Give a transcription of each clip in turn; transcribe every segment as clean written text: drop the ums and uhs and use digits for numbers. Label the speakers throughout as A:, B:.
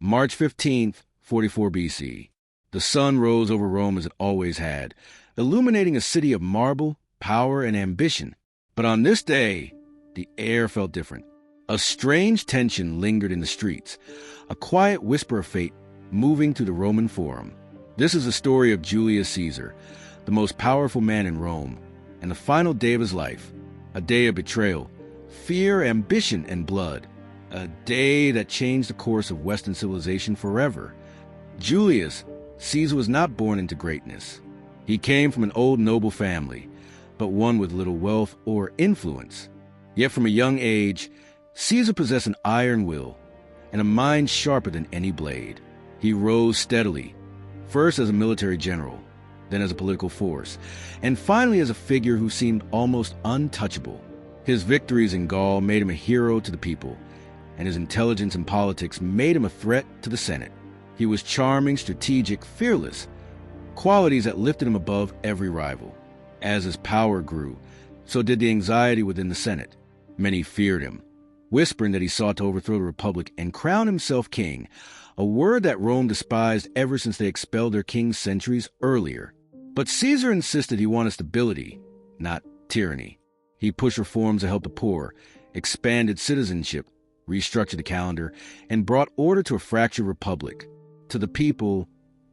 A: March 15th, 44 BC. The sun rose over Rome as it always had, illuminating a city of marble, power, and ambition. But on this day, the air felt different. A strange tension lingered in the streets, a quiet whisper of fate moving through the Roman Forum. This is the story of Julius Caesar, the most powerful man in Rome, and the final day of his life, a day of betrayal, fear, ambition, and blood, a day that changed the course of Western civilization forever. Julius Caesar was not born into greatness. He came from an old noble family, but one with little wealth or influence. Yet from a young age, Caesar possessed an iron will and a mind sharper than any blade. He rose steadily, first as a military general, then as a political force, and finally as a figure who seemed almost untouchable. His victories in Gaul made him a hero to the people, and his intelligence in politics made him a threat to the Senate. He was charming, strategic, fearless, qualities that lifted him above every rival. As his power grew, so did the anxiety within the Senate. Many feared him, whispering that he sought to overthrow the Republic and crown himself king, a word that Rome despised ever since they expelled their king centuries earlier. But Caesar insisted he wanted stability, not tyranny. He pushed reforms to help the poor, expanded citizenship, restructured the calendar, and brought order to a fractured republic. To the people,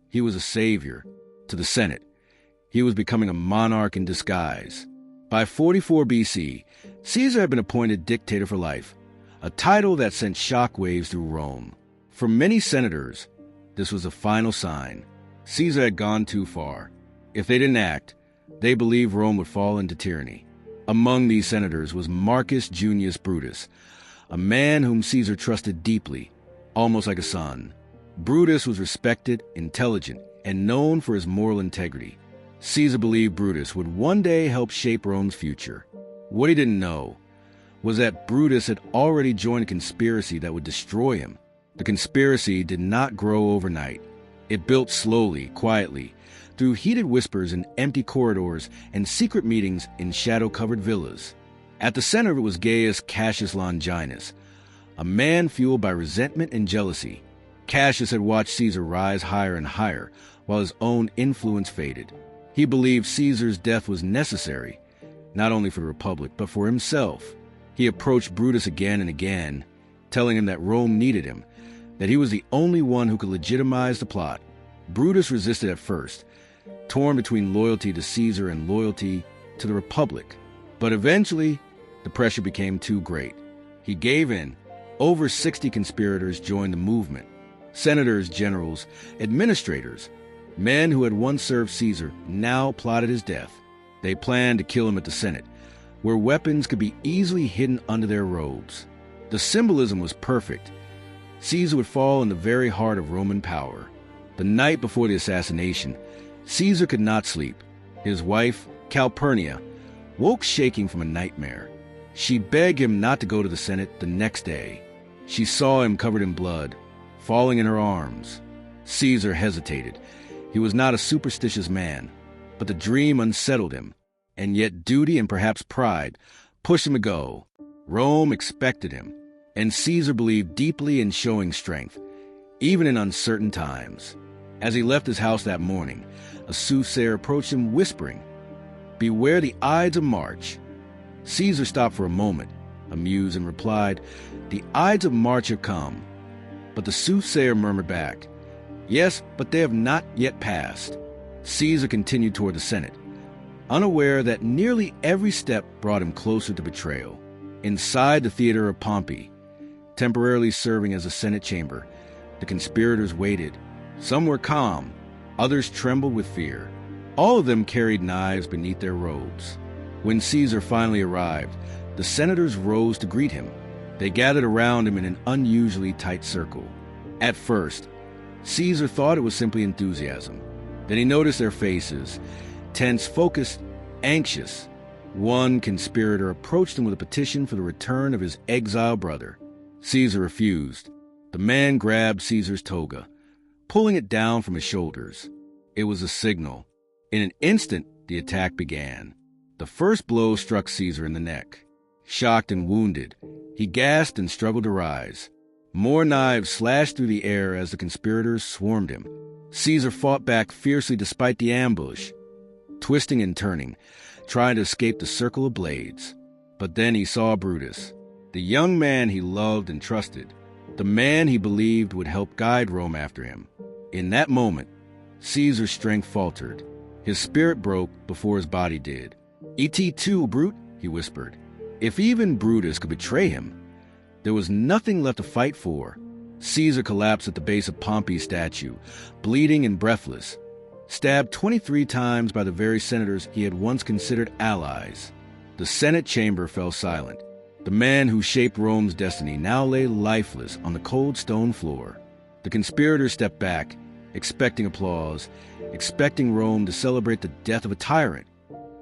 A: he was a savior. To the Senate, he was becoming a monarch in disguise. By 44 BC, Caesar had been appointed dictator for life, a title that sent shockwaves through Rome. For many senators, this was the final sign. Caesar had gone too far. If they didn't act, they believed Rome would fall into tyranny. Among these senators was Marcus Junius Brutus, a man whom Caesar trusted deeply, almost like a son. Brutus was respected, intelligent, and known for his moral integrity. Caesar believed Brutus would one day help shape Rome's future. What he didn't know was that Brutus had already joined a conspiracy that would destroy him. The conspiracy did not grow overnight. It built slowly, quietly, through heated whispers in empty corridors and secret meetings in shadow-covered villas. At the center of it was Gaius Cassius Longinus, a man fueled by resentment and jealousy. Cassius had watched Caesar rise higher and higher, while his own influence faded. He believed Caesar's death was necessary, not only for the Republic, but for himself. He approached Brutus again and again, telling him that Rome needed him, that he was the only one who could legitimize the plot. Brutus resisted at first, torn between loyalty to Caesar and loyalty to the Republic. But eventually, the pressure became too great. He gave in. Over 60 conspirators joined the movement. Senators, generals, administrators, men who had once served Caesar now plotted his death. They planned to kill him at the Senate, where weapons could be easily hidden under their robes. The symbolism was perfect. Caesar would fall in the very heart of Roman power. The night before the assassination, Caesar could not sleep. His wife, Calpurnia, woke shaking from a nightmare. She begged him not to go to the Senate the next day. She saw him covered in blood, falling in her arms. Caesar hesitated. He was not a superstitious man, but the dream unsettled him, and yet duty and perhaps pride pushed him to go. Rome expected him, and Caesar believed deeply in showing strength, even in uncertain times. As he left his house that morning, a soothsayer approached him whispering, "Beware the Ides of March." Caesar stopped for a moment, amused, and replied, "The Ides of March have come." But the soothsayer murmured back, "Yes, but they have not yet passed." Caesar continued toward the Senate, unaware that nearly every step brought him closer to betrayal. Inside the theater of Pompey, temporarily serving as a Senate chamber, the conspirators waited. Some were calm, others trembled with fear. All of them carried knives beneath their robes. When Caesar finally arrived, the senators rose to greet him. They gathered around him in an unusually tight circle. At first, Caesar thought it was simply enthusiasm. Then he noticed their faces, tense, focused, anxious. One conspirator approached him with a petition for the return of his exiled brother. Caesar refused. The man grabbed Caesar's toga, pulling it down from his shoulders. It was a signal. In an instant, the attack began. The first blow struck Caesar in the neck. Shocked and wounded, he gasped and struggled to rise. More knives slashed through the air as the conspirators swarmed him. Caesar fought back fiercely despite the ambush, twisting and turning, trying to escape the circle of blades. But then he saw Brutus, the young man he loved and trusted, the man he believed would help guide Rome after him. In that moment, Caesar's strength faltered. His spirit broke before his body did. "Et tu, Brute," he whispered. If even Brutus could betray him, there was nothing left to fight for. Caesar collapsed at the base of Pompey's statue, bleeding and breathless, stabbed 23 times by the very senators he had once considered allies. The Senate chamber fell silent. The man who shaped Rome's destiny now lay lifeless on the cold stone floor. The conspirators stepped back, expecting applause, expecting Rome to celebrate the death of a tyrant.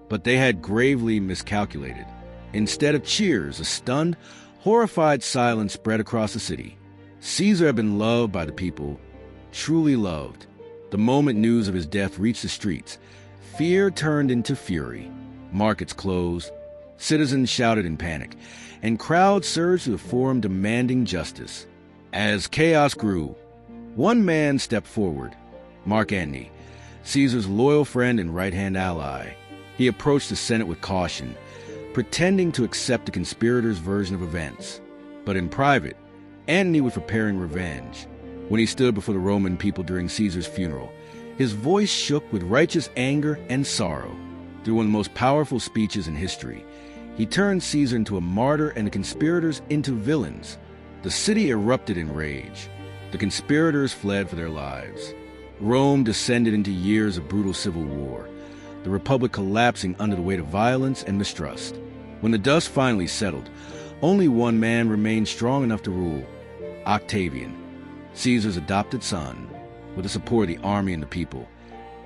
A: But they had gravely miscalculated. Instead of cheers, a stunned, horrified silence spread across the city. Caesar had been loved by the people, truly loved. The moment news of his death reached the streets, fear turned into fury. Markets closed, citizens shouted in panic, and crowds surged to the forum demanding justice. As chaos grew, one man stepped forward, Mark Antony, Caesar's loyal friend and right-hand ally. He approached the Senate with caution, pretending to accept the conspirators' version of events. But in private, Antony was preparing revenge. When he stood before the Roman people during Caesar's funeral, his voice shook with righteous anger and sorrow. Through one of the most powerful speeches in history, he turned Caesar into a martyr and the conspirators into villains. The city erupted in rage. The conspirators fled for their lives. Rome descended into years of brutal civil war, the Republic collapsing under the weight of violence and mistrust. When the dust finally settled, only one man remained strong enough to rule: Octavian, Caesar's adopted son. With the support of the army and the people,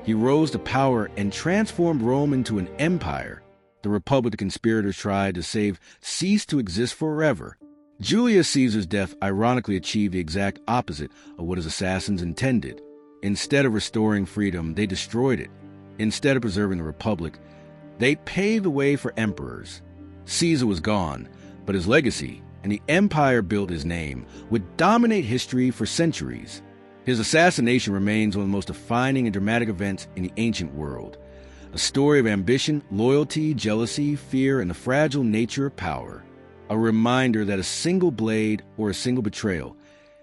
A: he rose to power and transformed Rome into an empire. The Republic the conspirators tried to save ceased to exist forever. Julius Caesar's death ironically achieved the exact opposite of what his assassins intended. Instead of restoring freedom, they destroyed it. Instead of preserving the Republic, they paved the way for emperors. Caesar was gone, but his legacy, and the empire built his name, would dominate history for centuries. His assassination remains one of the most defining and dramatic events in the ancient world. A story of ambition, loyalty, jealousy, fear, and the fragile nature of power. A reminder that a single blade or a single betrayal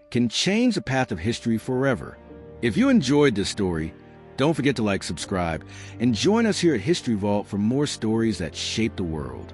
A: can change the path of history forever. If you enjoyed this story, don't forget to like, subscribe, and join us here at History Vault for more stories that shape the world.